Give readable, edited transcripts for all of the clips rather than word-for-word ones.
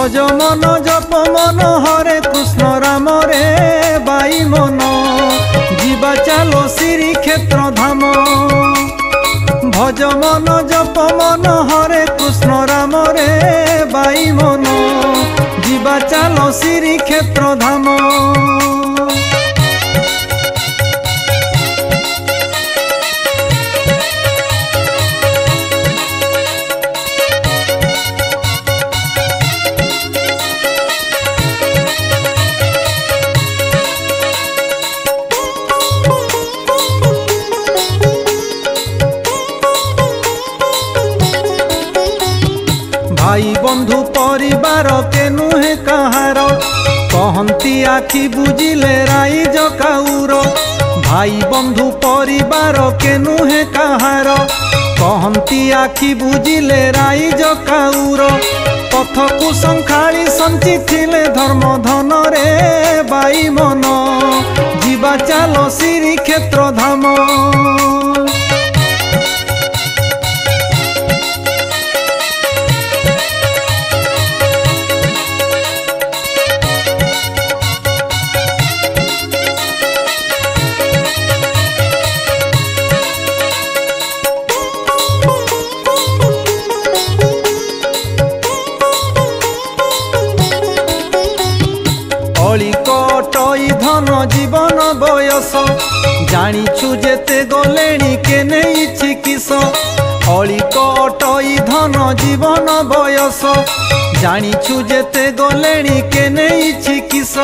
भज मन जप मन हरे कृष्ण राम रे बाई मन जीवा चलो श्री क्षेत्र धाम। भज मन जप मन हरे कृष्ण राम रे बाई मन जीवा चलो श्री क्षेत्र धाम। भाई बंधु परिवार के नुहे कहार कहती आखि बुझिले राइज काउर। भाई बंधु परिवार के नुहे कहार कहती आखि बुझिले राइज काउर। पथ को संखाली संचि थिले धर्म धन रे बाई मन जीवा चलो श्री क्षेत्र धाम। कटई धन जीवन बयस जानिछु जेते गलेणी के नहीं चिकिस। अली कटई धन जीवन बयस जानिछु जेते गलेणी के नहीं चिकिस।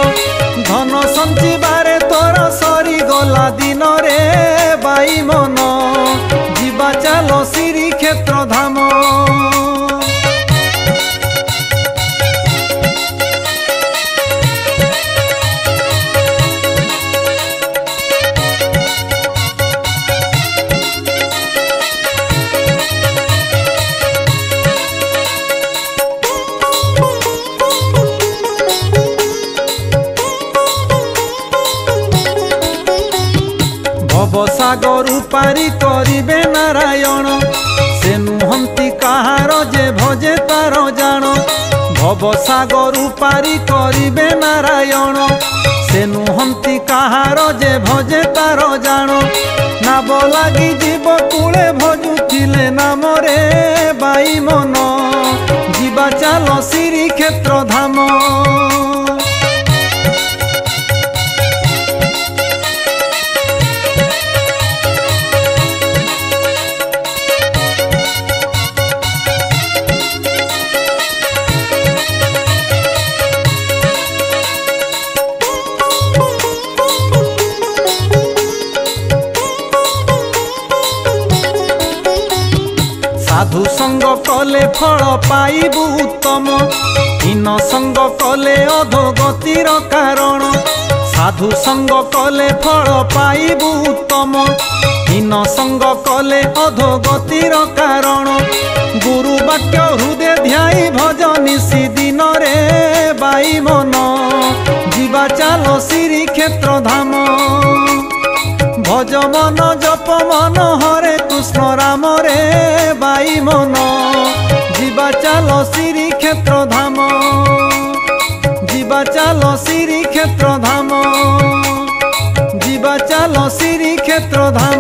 धन संचिबारे तोर सरी गला दिन रे बाई मन जीवा चलो श्री क्षेत्र धाम। भवसागर पारी करिबे नारायण से नुहंती कहार जे भजे तार जान। भवसागर पारी करिबे नारायण से नुहंती कहार जे भजे तार जान। नाब लागी जीव कूले भजुथिले नाम रे बाई मन जीवा चलो श्री क्षेत्र धाम। साधु संग कले फल पाइबु उत्तम हीन संग कले अधोगतिर कारण। साधु संग कले फल पाइबु उत्तम हीन संग कले अधोगतिर कारण। गुरु वाक्य हृदय ध्याई भज निशि दिन रे बाई मन जीवा चलो श्री क्षेत्र धाम। भज मन जप मन हरे कृष्ण राम रे बाई मन जीवा चलो श्री क्षेत्र धाम। जीवा चलो श्री क्षेत्र धाम। जीवा चलो श्री क्षेत्र धाम।